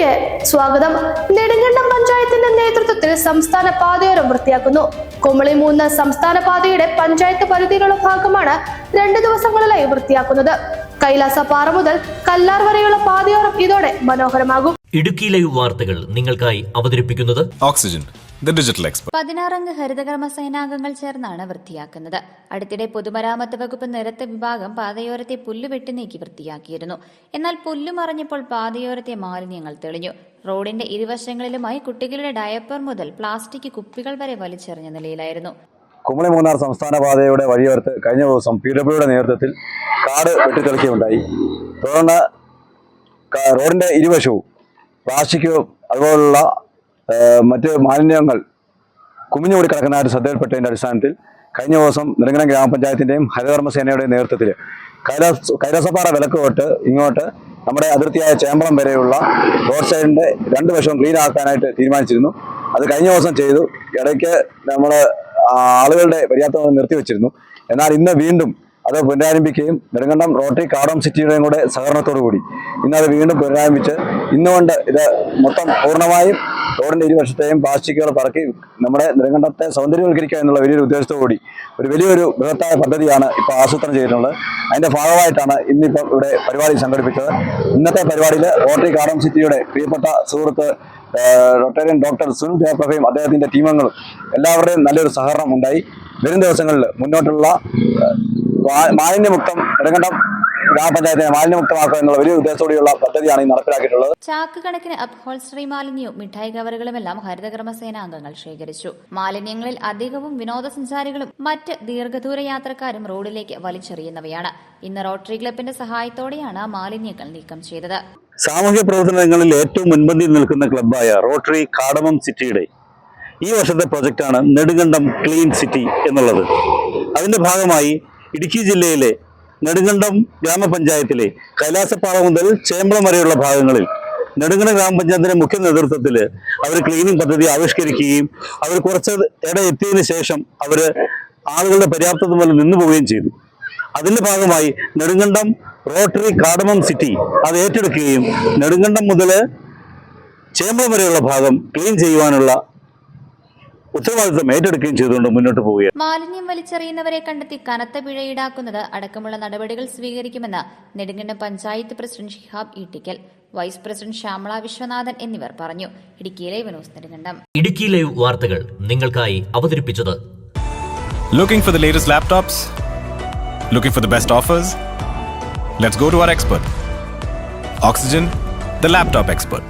ന്യൂസിലേക്ക് സ്വാഗതം. നെടുങ്കണ്ടം പഞ്ചായത്തിന്റെ നേതൃത്വത്തിൽ സംസ്ഥാന പാതയോരം വൃത്തിയാക്കുന്നു. കുമളി 3 സംസ്ഥാന പാതയുടെ പഞ്ചായത്ത് പരിധിയിലുള്ള ഭാഗമാണ് 2 ദിവസങ്ങളിലായി വൃത്തിയാക്കുന്നത്. കൈലാസപ്പാറ മുതൽ കല്ലാർ വരെയുള്ള പാതയോരം ഇതോടെ മനോഹരമാകും. ഇടുക്കി ലൈവ് വാർത്തകൾ നിങ്ങൾക്കായി അവതരിപ്പിക്കുന്നത് ഓക്സിജൻ, ദി ഡിജിറ്റൽ എക്സ്പെർട്ട്. 16 അംഗ ഹരിതകർമ്മ സേനാംഗങ്ങൾ ചേർന്നാണ് വൃത്തിയാക്കുന്നത്. അടുത്തിടെ പൊതുമരാമത്ത് വകുപ്പ് നിരത്ത് വിഭാഗം പാതയോരത്തെ പുല്ല് വെട്ടിനീക്കി വൃത്തിയാക്കിയിരുന്നു. എന്നാൽ പുല്ല് മറഞ്ഞപ്പോൾ പാതയോരത്തെ മാലിന്യങ്ങൾ തെളിഞ്ഞു. റോഡിന്റെ ഇരുവശങ്ങളിലുമായി കുട്ടികളുടെ ഡയപ്പർ മുതൽ പ്ലാസ്റ്റിക് കുപ്പികൾ വരെ വലിച്ചെറിഞ്ഞ നിലയിലായിരുന്നു. കുമളി 3 സംസ്ഥാന പാതയുടെ വഴിയോരത്ത് കഴിഞ്ഞ ദിവസം PWയുടെ നേതൃത്വത്തിൽ കാട് വെട്ടിത്തെളിക്കുകയുണ്ടായി. തുടർന്ന് റോഡിന്റെ ഇരുവശവും പ്ലാസ്റ്റിക് അതുപോലുള്ള മറ്റ് മാലിന്യങ്ങൾ കുമിഞ്ഞുകൂടി കിടക്കുന്നതായിട്ട് ശ്രദ്ധയിൽപ്പെട്ടതിൻ്റെ അടിസ്ഥാനത്തിൽ കഴിഞ്ഞ ദിവസം നെടുങ്കണ്ടം ഗ്രാമപഞ്ചായത്തിൻ്റെയും ഹരിതകർമ്മസേനയുടെയും നേതൃത്വത്തിൽ കൈലാസപ്പാറ വിലക്ക് തൊട്ട് ഇങ്ങോട്ട് നമ്മുടെ അതിർത്തിയായ ചേമ്പളം വരെയുള്ള റോഡ് സൈഡിൻ്റെ 2 വശവും ക്ലീൻ ആക്കാനായിട്ട് തീരുമാനിച്ചിരുന്നു. അത് കഴിഞ്ഞ ദിവസം ചെയ്തു. ഇടയ്ക്ക് നമ്മൾ ആളുകളുടെ പര്യാപ്തം നിർത്തിവെച്ചിരുന്നു. എന്നാൽ ഇന്ന് വീണ്ടും അത് പുനരാരംഭിക്കുകയും നെടുങ്കണ്ടം റോട്ടറി കാർഡം സിറ്റിയുടെയും കൂടെ സഹകരണത്തോടു കൂടി ഇന്നത് വീണ്ടും പുനരാരംഭിച്ച് ഇന്നുകൊണ്ട് ഇത് മൊത്തം പൂർണ്ണമായും റോഡിന്റെ ഇരുവശത്തെയും പ്ലാസ്റ്റിക്കുകൾ പറക്കി നമ്മുടെ നെടുങ്കണ്ടത്തെ സൗന്ദര്യവൽക്കരിക്കുക എന്നുള്ള വലിയൊരു ഉദ്ദേശത്തോടുകൂടി ഒരു വലിയൊരു ബൃഹത്തായ പദ്ധതിയാണ് ഇപ്പോൾ ആസൂത്രണം ചെയ്തിട്ടുള്ളത്. അതിന്റെ ഭാഗമായിട്ടാണ് ഇന്നിപ്പം ഇവിടെ പരിപാടി സംഘടിപ്പിച്ചത്. ഇന്നത്തെ പരിപാടിയിൽ റോട്ടറി കാർഡം സിറ്റിയുടെ പ്രിയപ്പെട്ട സുഹൃത്ത് റൊട്ടേറിയൻ ഡോക്ടർ സുനിൽ ദേവപ്രഭയും അദ്ദേഹത്തിന്റെ ടീമംഗങ്ങളും എല്ലാവരുടെയും നല്ലൊരു സഹകരണം ഉണ്ടായി. വരും ദിവസങ്ങളിൽ മുന്നോട്ടുള്ള മാലിന്യമുക്തം നെടുങ്കണ്ടം ഗ്രാമപഞ്ചായത്തിനെ മാലിന്യമുക്തമാക്കുക എന്നുള്ള വലിയ ഉദ്ദേശത്തോടെയുള്ള പദ്ധതിയാണ് ഈ നടപ്പിലാക്കിയിട്ടുള്ളത്. ചാക്ക് കണക്കിന് അപ്ഹോൾസ്റ്ററി മാലിന്യവും മിഠായി കവറുകളുമെല്ലാം ഹരിതകർമ്മ സേനാംഗങ്ങൾ ശേഖരിച്ചു. മാലിന്യങ്ങളിൽ അധികവും വിനോദസഞ്ചാരികളും മറ്റ് ദീർഘദൂര യാത്രക്കാരും റോഡിലേക്ക് വലിച്ചെറിയുന്നവയാണ്. ഇന്ന് റോട്ടറി ക്ലബിന്റെ സഹായത്തോടെയാണ് മാലിന്യങ്ങൾ നീക്കം ചെയ്തത്. സാമൂഹ്യ പ്രവർത്തനങ്ങളിൽ ഏറ്റവും മുൻപന്തിയിൽ നിൽക്കുന്ന ക്ലബ്ബായ റോട്ടറി കാർഡം സിറ്റിയുടെ ഈ വർഷത്തെ പ്രൊജക്റ്റാണ് നെടുങ്കണ്ടം ക്ലീൻ സിറ്റി എന്നുള്ളത്. അതിന്റെ ഭാഗമായി ഇടുക്കി ജില്ലയിലെ നെടുങ്കണ്ടം ഗ്രാമപഞ്ചായത്തിലെ കൈലാസപ്പാറ മുതൽ ചേമ്പളം വരെയുള്ള ഭാഗങ്ങളിൽ നെടുങ്കണ്ടം ഗ്രാമപഞ്ചായത്തിന്റെ മുഖ്യ നേതൃത്വത്തിൽ അവർ ക്ലീനിങ് പദ്ധതി ആവിഷ്കരിക്കുകയും അവർ കുറച്ച് ഇട എത്തിയതിനു ശേഷം അവർ ആളുകളുടെ പര്യാപ്തത മൂലം നിന്നു പോവുകയും ചെയ്തു. അതിന്റെ ഭാഗമായി നെടുങ്കണ്ടം റോട്ടറി കാർഡം സിറ്റി അത് ഏറ്റെടുക്കുകയും നെടുങ്കണ്ടം മുതൽ ചേമ്പളം വരെയുള്ള ഭാഗം ക്ലീൻ ചെയ്യുവാനുള്ള ഉത്തരവാദിത്തം ഏറ്റെടുക്കുകയും ചെയ്തുകൊണ്ട് മുന്നോട്ട് പോവുകയാണ്. മാലിന്യം വലിച്ചെറിയുന്നവരെ കണ്ടെത്തി കനത്ത പിഴ ഈടാക്കുന്നത് അടക്കമുള്ള നടപടികൾ സ്വീകരിക്കുമെന്ന് Nedumkandam panchayat president Shihab Eettikkal, vice president Shyamala Viswanathan എന്നിവർ പറഞ്ഞു. Idukki live news Nedumkandam. Idukki live വാർത്തകൾ നിങ്ങൾക്കായി അവതരിപ്പിച്ചത് Looking for the latest laptops? Looking for the best offers? Let's go to our expert. Oxygen, the laptop expert.